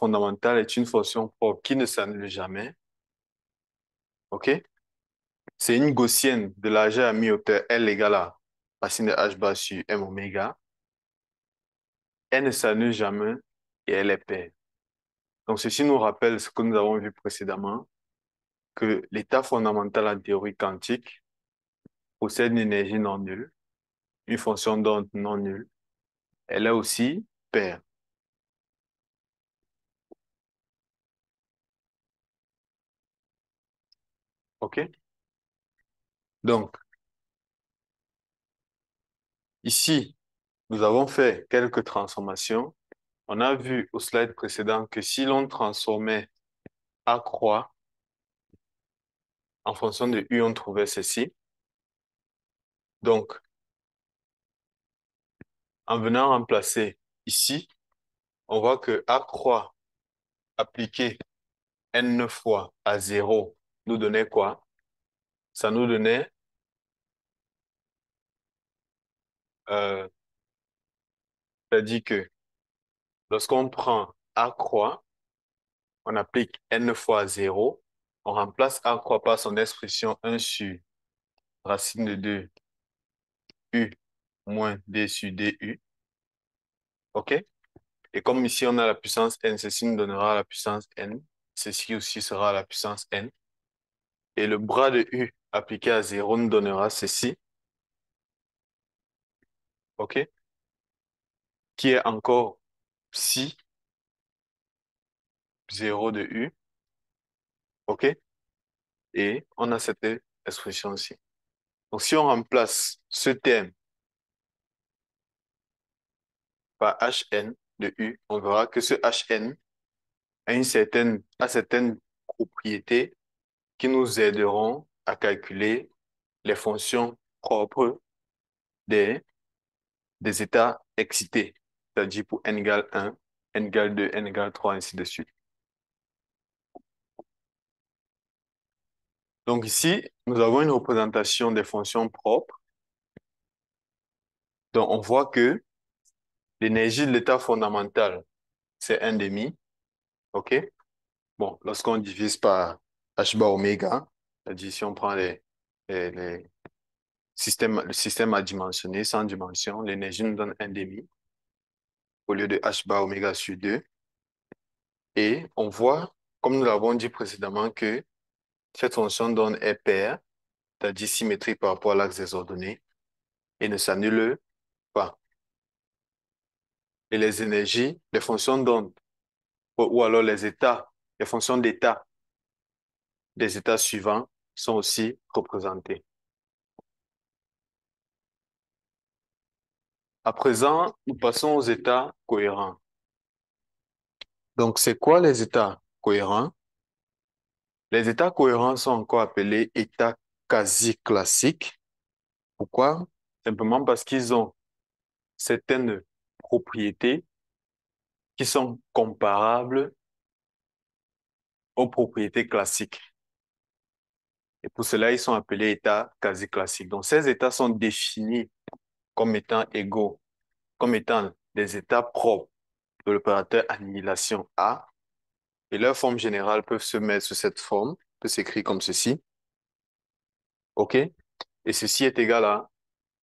fondamentale est une fonction propre qui ne s'annule jamais. OK? C'est une gaussienne de largeur à mi-hauteur L égale à racine de h bar sur m oméga. Elle ne s'annule jamais et elle est paire. Donc, ceci nous rappelle ce que nous avons vu précédemment, que l'état fondamental en théorie quantique possède une énergie non nulle, une fonction d'onde non nulle. Elle est aussi paire. OK? Donc, ici, nous avons fait quelques transformations. On a vu au slide précédent que si l'on transformait A croix en fonction de U, on trouvait ceci. Donc, en venant remplacer ici, on voit que A croix appliqué N fois à 0 nous donnait quoi? Ça nous donnait, euh, c'est-à-dire que lorsqu'on prend A croix, on applique N fois 0, on remplace A croix par son expression 1 sur racine de 2 U moins D sur DU. OK? Et comme ici, on a la puissance n, ceci nous donnera la puissance n. Ceci aussi sera la puissance n. Et le bras de u appliqué à 0 nous donnera ceci. OK? Qui est encore psi 0 de u. OK? Et on a cette expression-ci. Donc, si on remplace ce terme par hn de u, on verra que ce hn a certaines propriétés qui nous aideront à calculer les fonctions propres des états excités, c'est-à-dire pour n égale 1, n égale 2, n égale 3, ainsi de suite. Donc ici, nous avons une représentation des fonctions propres. Donc on voit que l'énergie de l'état fondamental, c'est 1 demi. OK? Bon, lorsqu'on divise par h bar oméga, c'est-à-dire si on prend les le système adimensionné, sans dimension, l'énergie nous donne 1 demi au lieu de h bar oméga sur 2. Et on voit, comme nous l'avons dit précédemment, que cette fonction d'onde est paire, c'est-à-dire symétrique par rapport à l'axe des ordonnées, et ne s'annule pas. Et les énergies, les fonctions d'onde, ou alors les états, les fonctions d'état des états suivants sont aussi représentées. À présent, nous passons aux états cohérents. Donc, c'est quoi les états cohérents? Les états cohérents sont encore appelés états quasi-classiques. Pourquoi? Simplement parce qu'ils ont certaines propriétés qui sont comparables aux propriétés classiques. Et pour cela, ils sont appelés états quasi-classiques. Donc, ces états sont définis comme étant égaux, comme étant des états propres de l'opérateur annihilation A. Et leurs formes générales peuvent se mettre sous cette forme, peut s'écrire comme ceci. OK? Et ceci est égal à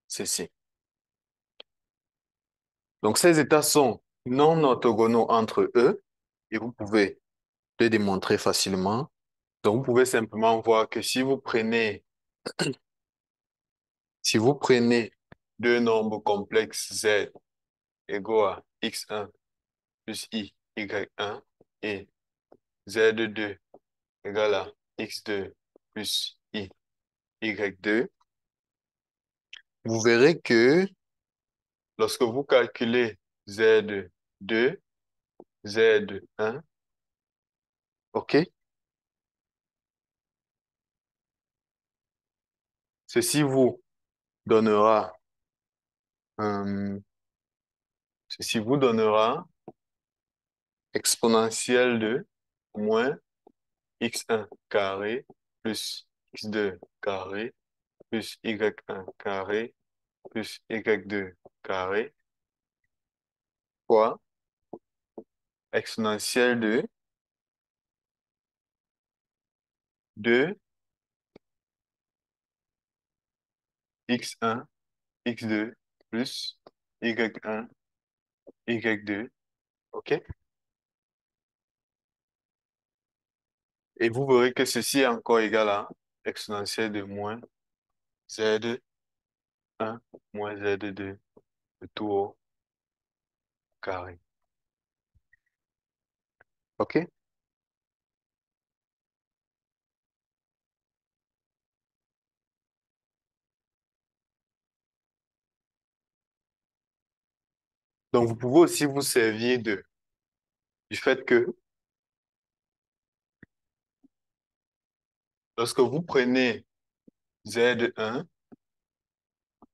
ceci. Donc, ces états sont non orthogonaux entre eux et vous pouvez le démontrer facilement. Donc, vous pouvez simplement voir que si vous prenez deux nombres complexes z égaux à x1 plus i, y1 et z2 égale à x2 plus i, y2, vous verrez que lorsque vous calculez z2, z1, OK, ceci vous donnera, euh, ceci vous donnera exponentielle de moins x1 carré plus x2 carré plus y1 carré plus y2 carré fois exponentielle de x1, x2 plus y1, y2. OK? Et vous verrez que ceci est encore égal à exponentielle de moins z1 moins z2 le tout au carré. OK? Donc, vous pouvez aussi vous servir du fait que lorsque vous prenez z1,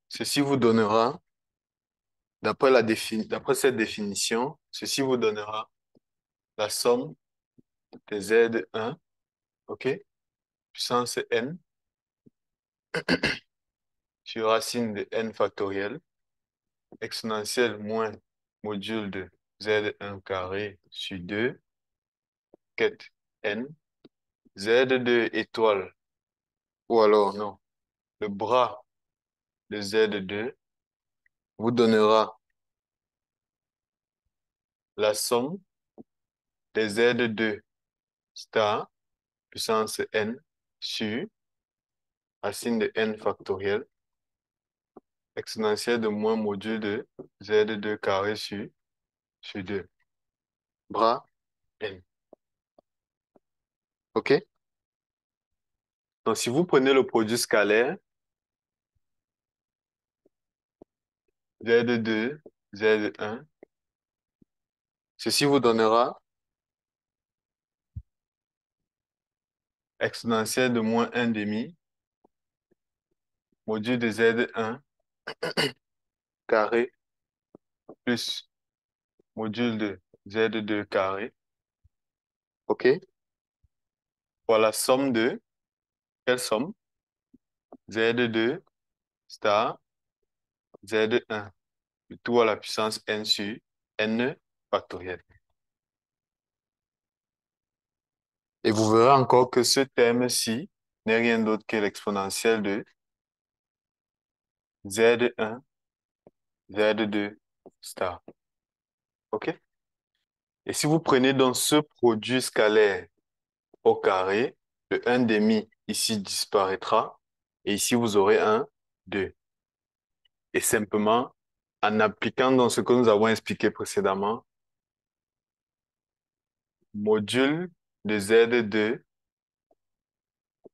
ceci vous donnera, d'après cette définition, ceci vous donnera la somme de z1, OK, puissance n, sur racine de n factoriel, exponentielle moins module de z1 carré sur 2, quête n, z2 étoile, ou alors non, le bras de z2 vous donnera la somme des z2 star puissance n sur racine de n factoriel exponentielle de moins module de z2 carré sur 2. Bras n. OK? Donc, si vous prenez le produit scalaire z2, z1, ceci vous donnera exponentielle de moins 1 demi module de z1 carré plus module de z2 carré. OK? Voilà, somme de, quelle somme? Z2 star Z1, le tout à la puissance n sur n factoriel. Et vous verrez encore que ce terme-ci n'est rien d'autre que l'exponentielle de Z1, Z2 star. OK? Et si vous prenez donc ce produit scalaire au carré, le 1 demi ici disparaîtra et ici vous aurez un 2. Et simplement, en appliquant dans ce que nous avons expliqué précédemment, module de Z2,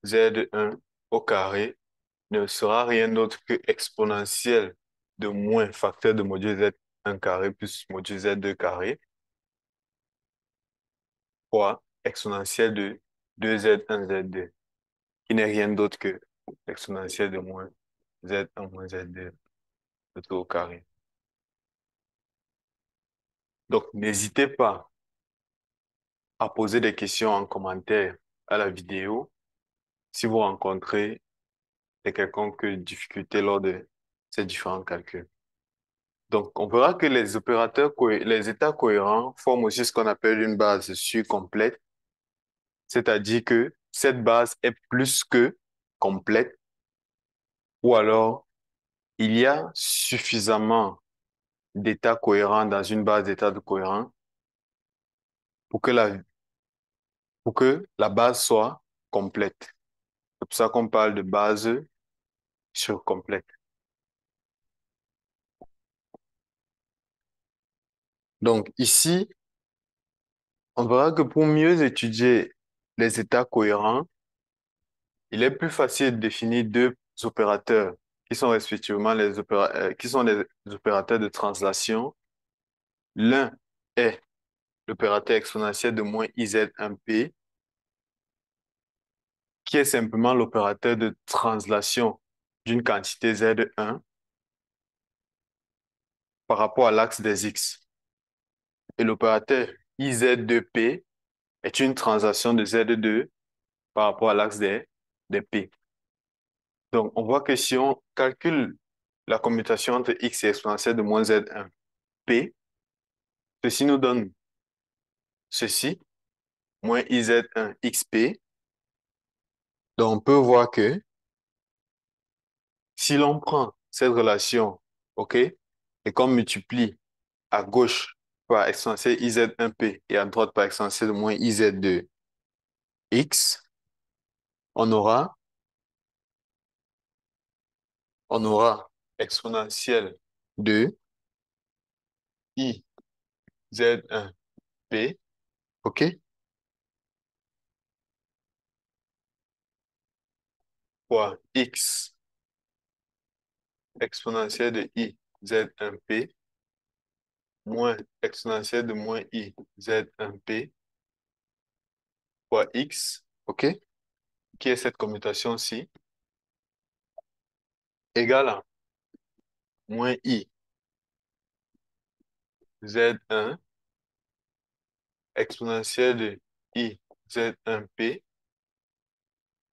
Z1 au carré ne sera rien d'autre que exponentielle de moins facteur de module Z1 carré plus module Z2 carré fois exponentielle de 2Z1 Z2, qui n'est rien d'autre que exponentielle de moins Z1 moins Z2 de tout au carré. Donc, n'hésitez pas à poser des questions en commentaire à la vidéo si vous rencontrez des quelconques difficultés lors de ces différents calculs. Donc, on verra que les états cohérents forment aussi ce qu'on appelle une base sûre complète, c'est-à-dire que cette base est plus que complète, ou alors il y a suffisamment d'états cohérents dans une base d'états de cohérents pour que pour que la base soit complète. C'est pour ça qu'on parle de base surcomplète. Donc, ici, on verra que pour mieux étudier les états cohérents, il est plus facile de définir deux opérateurs qui sont respectivement qui sont les opérateurs de translation. L'un est l'opérateur exponentiel de moins iz1p, qui est simplement l'opérateur de translation d'une quantité z1 par rapport à l'axe des x. Et l'opérateur iz2p est une translation de z2 par rapport à l'axe des p. Donc, on voit que si on calcule la commutation entre x et exponentielle de moins z1p, ceci nous donne ceci, moins IZ1 XP. Donc, on peut voir que si l'on prend cette relation, OK, et qu'on multiplie à gauche par exponentielle IZ1P et à droite par exponentielle de moins IZ2X, on aura, on aura exponentielle de IZ1P, OK, fois X exponentielle de IZ1P moins exponentielle de moins IZ1P fois X, OK, qui est cette commutation-ci, égale à moins I Z1 exponentielle de I Z1P,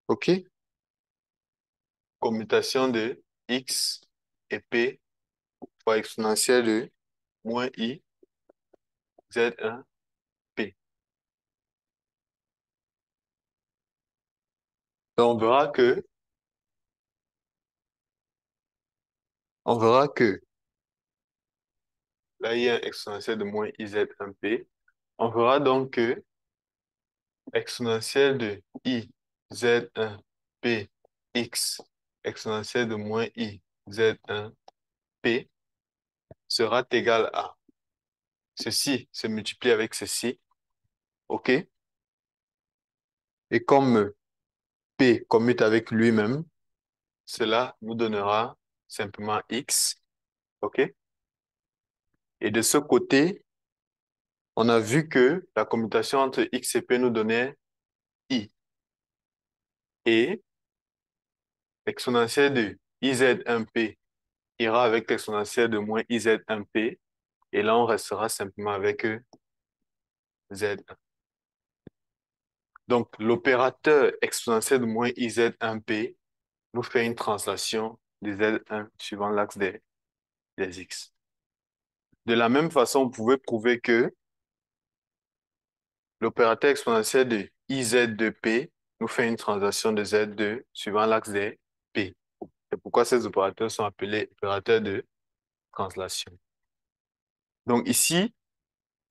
OK, commutation de X et P fois exponentielle de moins I Z1P. Donc, on verra que là, il y a un exponentiel de moins IZ1P. On verra donc que exponentielle de I Z1P X exponentielle de moins I Z1P sera égal à ceci se multiplie avec ceci, OK? Et comme P commute avec lui-même, cela nous donnera simplement X, OK? Et de ce côté, on a vu que la commutation entre X et P nous donnait I. Et l'exponentielle de IZ1P ira avec l'exponentielle de moins IZ1P. Et là, on restera simplement avec Z1. Donc, l'opérateur exponentiel de moins IZ1P nous fait une translation de Z1 suivant l'axe des X. De la même façon, vous pouvez prouver que l'opérateur exponentiel de IZ de P nous fait une translation de Z2 suivant l'axe des P. C'est pourquoi ces opérateurs sont appelés opérateurs de translation. Donc ici,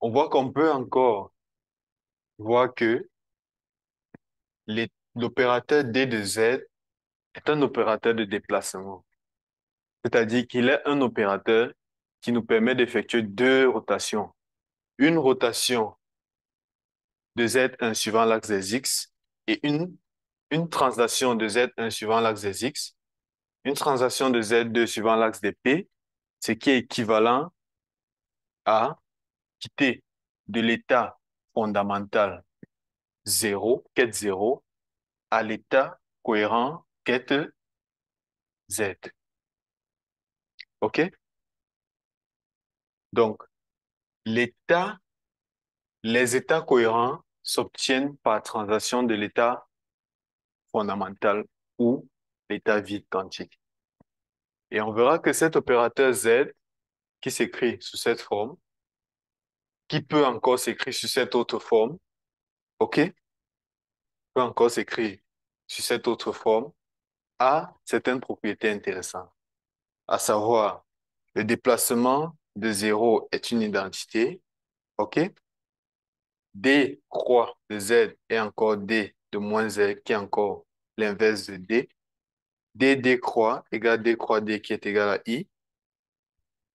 on voit qu'on peut encore voir que l'opérateur D de Z est un opérateur de déplacement. C'est-à-dire qu'il est un opérateur qui nous permet d'effectuer deux rotations. Une rotation de Z1 suivant l'axe des X et une translation de Z1 suivant l'axe des X, une translation de Z2 suivant l'axe des P, ce qui est équivalent à quitter de l'état fondamental 0, quête 0, à l'état cohérent quête Z. OK? Donc, l'état, les états cohérents s'obtiennent par translation de l'état fondamental ou l'état vide quantique. Et on verra que cet opérateur Z, qui s'écrit sous cette forme, qui peut encore s'écrire sous cette autre forme, OK? Peut encore s'écrire sous cette autre forme, a certaines propriétés intéressantes, à savoir le déplacement de 0 est une identité, OK? D croix de Z est encore D de moins Z qui est encore l'inverse de D. D croix égale D croix D qui est égal à I.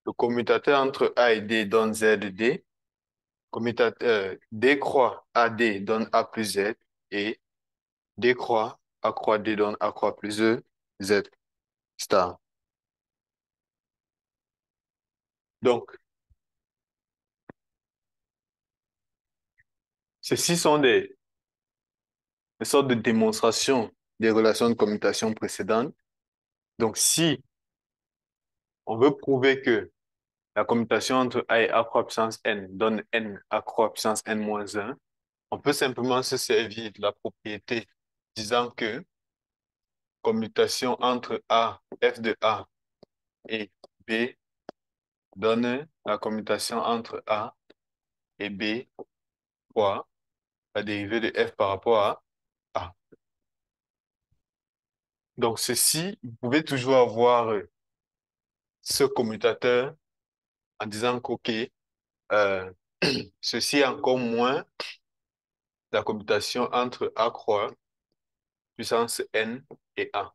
Le commutateur entre A et D donne Z de D. Commutateur D croix AD donne A plus Z et D croix A croix D donne A croix plus E, Z star. Donc, ceci sont des sortes de démonstrations des relations de commutation précédentes. Donc, si on veut prouver que la commutation entre A et A croix puissance N donne N A croix puissance N moins 1, on peut simplement se servir de la propriété disant que commutation entre A, F de A et B donne la commutation entre A et B fois la dérivée de f par rapport à a. Donc, ceci, vous pouvez toujours avoir ce commutateur en disant qu'OK, euh, ceci est encore moins la commutation entre a croix puissance n et a.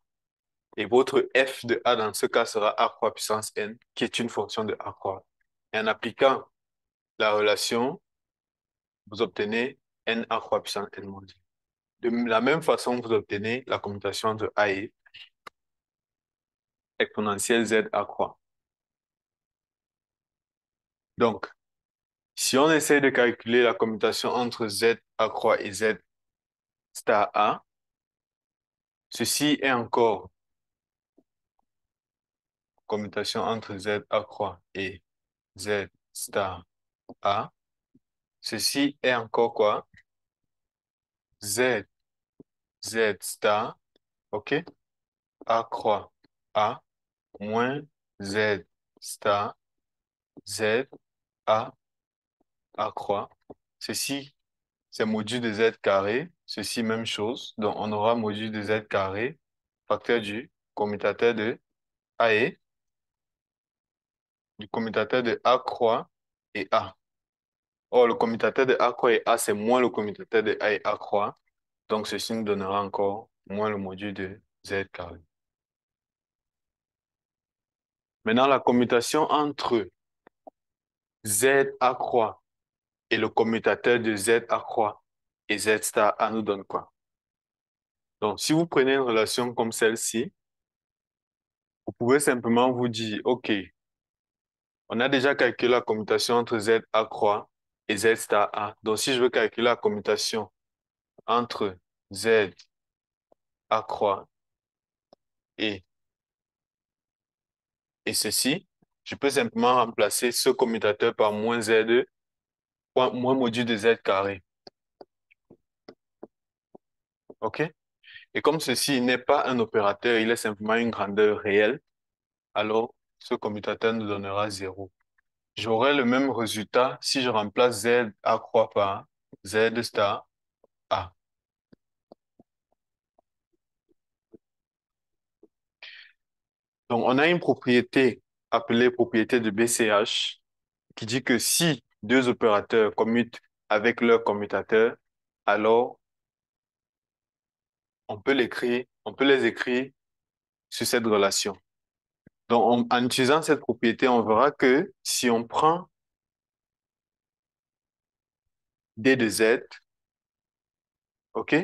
Et votre f de a dans ce cas sera a croix puissance n, qui est une fonction de a croix. Et en appliquant la relation, vous obtenez n a croix puissance n moins 2. De la même façon, vous obtenez la commutation entre a et exponentielle z a croix. Donc, si on essaie de calculer la commutation entre z a croix et z star a, ceci est encore commutation entre z a croix et z star a. Ceci est encore quoi? Z, Z star, ok? A croix A moins Z star, Z A, A croix. Ceci, c'est module de Z carré. Ceci, même chose. Donc, on aura module de Z carré, facteur A et, du commutateur de A croix et A. Or, le commutateur de A croix et A, c'est moins le commutateur de A et A croix. Donc, ceci nous donnera encore moins le module de Z carré. Maintenant, la commutation entre Z A croix et le commutateur de Z A croix et Z star A nous donne quoi? Donc, si vous prenez une relation comme celle-ci, vous pouvez simplement vous dire, OK, on a déjà calculé la commutation entre Z A croix et Z star A. Donc, si je veux calculer la commutation entre Z A croix et, et ceci, je peux simplement remplacer ce commutateur par moins Z, moins module de Z carré. OK? Et comme ceci n'est pas un opérateur, il est simplement une grandeur réelle, alors ce commutateur nous donnera 0. J'aurai le même résultat si je remplace Z A croix par Z star A. Donc, on a une propriété appelée propriété de BCH qui dit que si deux opérateurs commutent avec leur commutateur, alors on peut les écrire sur cette relation. Donc, en utilisant cette propriété, on verra que si on prend D de Z, OK,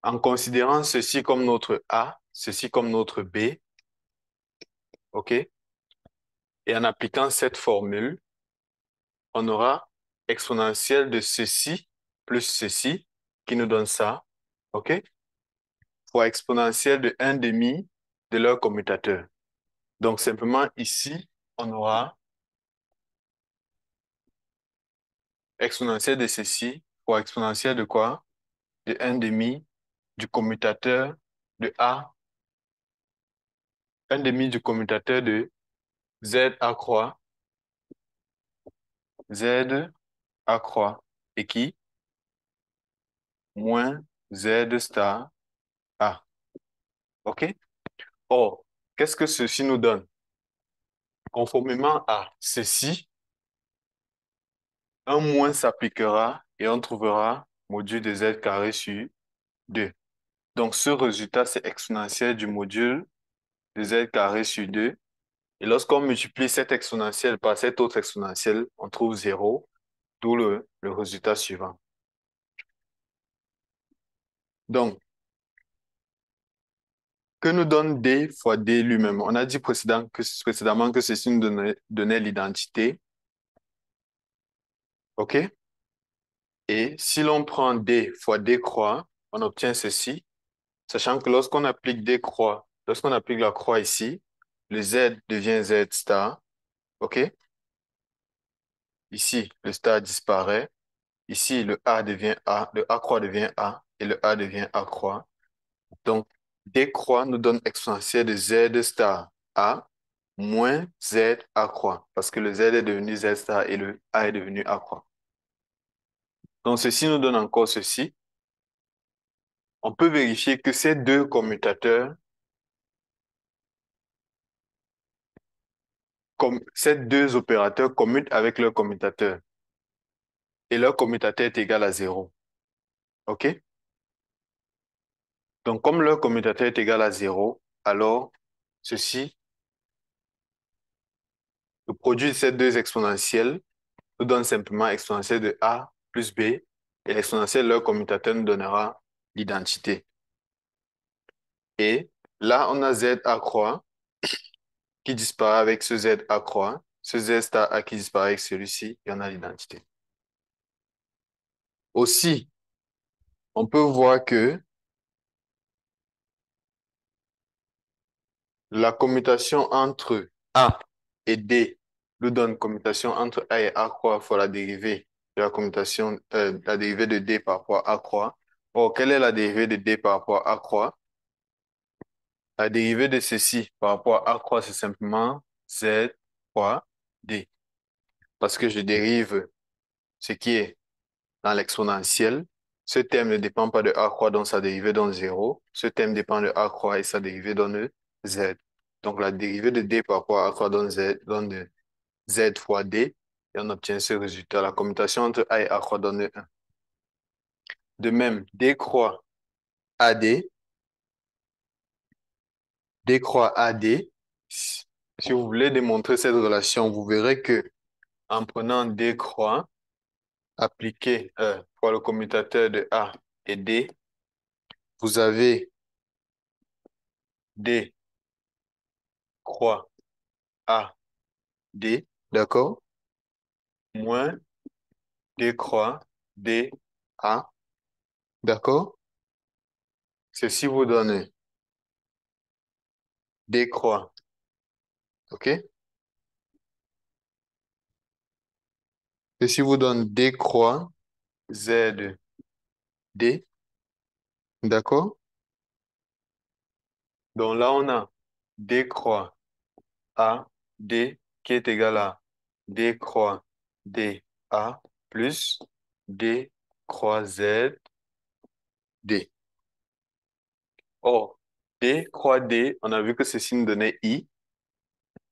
en considérant ceci comme notre A, ceci comme notre B, OK, et en appliquant cette formule, on aura exponentielle de ceci plus ceci qui nous donne ça, OK, fois exponentielle de 1 demi de leur commutateur. Donc, simplement ici, on aura exponentielle de ceci fois exponentielle de quoi? De 1 demi du commutateur de A, 1 demi du commutateur de Z A croix, Z A croix, et qui? Moins Z star A. OK? Or, qu'est-ce que ceci nous donne? Conformément à ceci, un moins s'appliquera et on trouvera module de Z carré sur 2. Donc, ce résultat, c'est exponentiel du module de Z carré sur 2. Et lorsqu'on multiplie cette exponentielle par cette autre exponentielle, on trouve 0, d'où le résultat suivant. Donc, que nous donne D fois D lui-même? On a dit précédemment que ceci nous donnait l'identité. OK? Et si l'on prend D fois D croix, on obtient ceci, sachant que lorsqu'on applique D croix, lorsqu'on applique la croix ici, le Z devient Z star. OK? Ici, le star disparaît. Ici, le A devient A, le A croix devient A et le A devient A croix. Donc, D croix nous donne exponentielle de Z star A moins Z accroît, parce que le Z est devenu Z star et le A est devenu accroît. Donc, ceci nous donne encore ceci. On peut vérifier que ces deux commutateurs, comme ces deux opérateurs commutent avec leur commutateur et leur commutateur est égal à 0. OK? Donc, comme leur commutateur est égal à 0, alors ceci, le produit de ces deux exponentielles nous donne simplement exponentielle de A plus B et l'exponentielle de leur commutateur nous donnera l'identité. Et là, on a Z accroît qui disparaît avec ce Z accroît, ce Z star A qui disparaît avec celui-ci et on a l'identité. Aussi, on peut voir que la commutation entre A et D nous donne commutation entre A et A croix fois la dérivée de la commutation, la dérivée de D par rapport à A croix. Or, quelle est la dérivée de D par rapport à A croix? La dérivée de ceci par rapport à A croix, c'est simplement Z fois D. Parce que je dérive ce qui est dans l'exponentielle. Ce terme ne dépend pas de A croix, donc sa dérivée donne 0. Ce terme dépend de A croix et sa dérivée donne Z. Donc, la dérivée de D par rapport à A croix donne Z fois D. Et on obtient ce résultat. La commutation entre A et A croix donne 1. De même, D croix AD. D croix AD. Si vous voulez démontrer cette relation, vous verrez que en prenant D croix appliqué pour le commutateur de A et D, vous avez D croix A, D, d'accord? Moins D croix D, A, d'accord? Ceci vous donne D croix, ok? Ceci vous donne D croix Z, D, d'accord? Donc là, on a D croix A, D qui est égal à D croix D, A plus D croix Z, D. Or, D croix D, on a vu que ceci nous donnait I.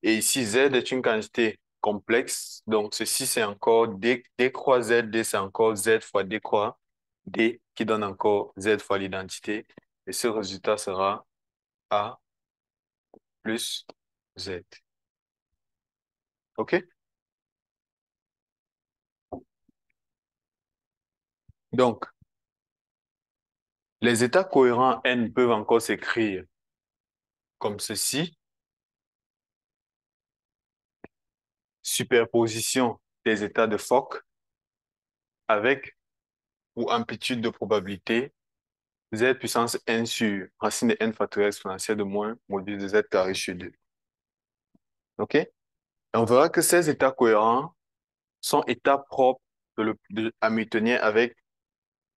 Et ici, Z est une quantité complexe. Donc, ceci, c'est encore D croix Z, D, c'est encore Z fois D croix D qui donne encore Z fois l'identité. Et ce résultat sera A plus Z. OK? Donc, les états cohérents N peuvent encore s'écrire comme ceci. Superposition des états de Fock avec ou amplitude de probabilité Z puissance N sur racine de N factorielle exponentielle de moins module de Z carré sur 2. OK? Et on verra que ces états cohérents sont états propres de Hamiltonien avec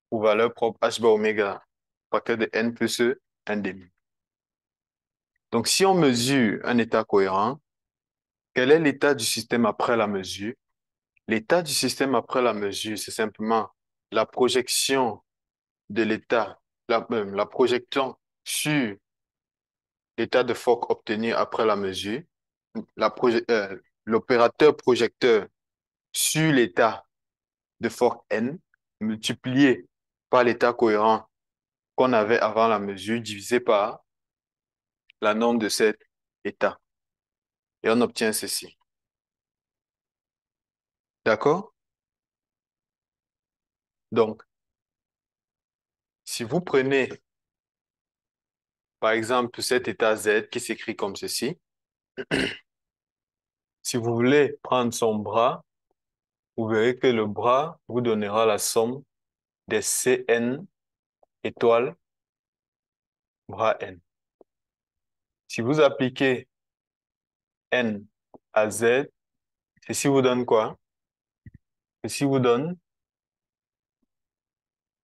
pour valeur propre H bar oméga facteur de N plus N demi. Donc, si on mesure un état cohérent, quel est l'état du système après la mesure? L'état du système après la mesure, c'est simplement la projection de l'état, la projection sur l'état de Fock obtenu après la mesure, l'opérateur projecteur sur l'état de Fock N multiplié par l'état cohérent qu'on avait avant la mesure divisé par la norme de cet état. Et on obtient ceci. D'accord? Donc, si vous prenez, par exemple, cet état Z qui s'écrit comme ceci, si vous voulez prendre son bras, vous verrez que le bras vous donnera la somme des Cn étoiles bras N. Si vous appliquez N à Z, ceci vous donne quoi? Ceci vous donne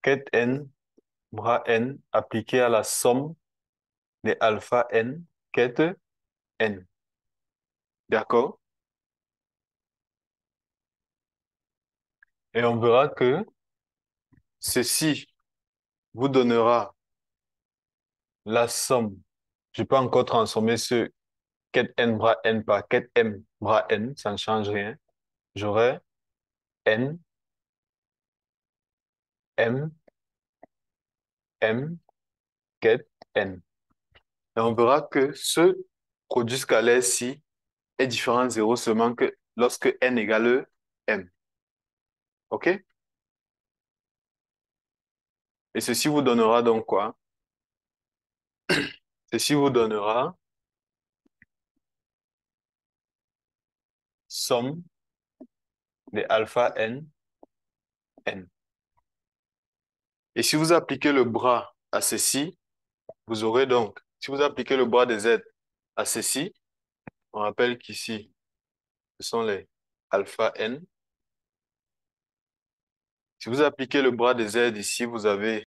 ket N bras N appliqué à la somme des alpha N ket N. D'accord? Et on verra que ceci vous donnera la somme. Je peux encore transformer ce ket n bras n par ket m bras n, ça ne change rien. J'aurai n, m, m, ket n. Et on verra que ce produit scalaire-ci est différent de 0 seulement que lorsque n égale m. OK? Et ceci vous donnera donc quoi? Ceci vous donnera somme de alpha n, n. Et si vous appliquez le bras à ceci, vous aurez donc, si vous appliquez le bras de z à ceci, on rappelle qu'ici, ce sont les alpha n. Si vous appliquez le bras de z ici, vous avez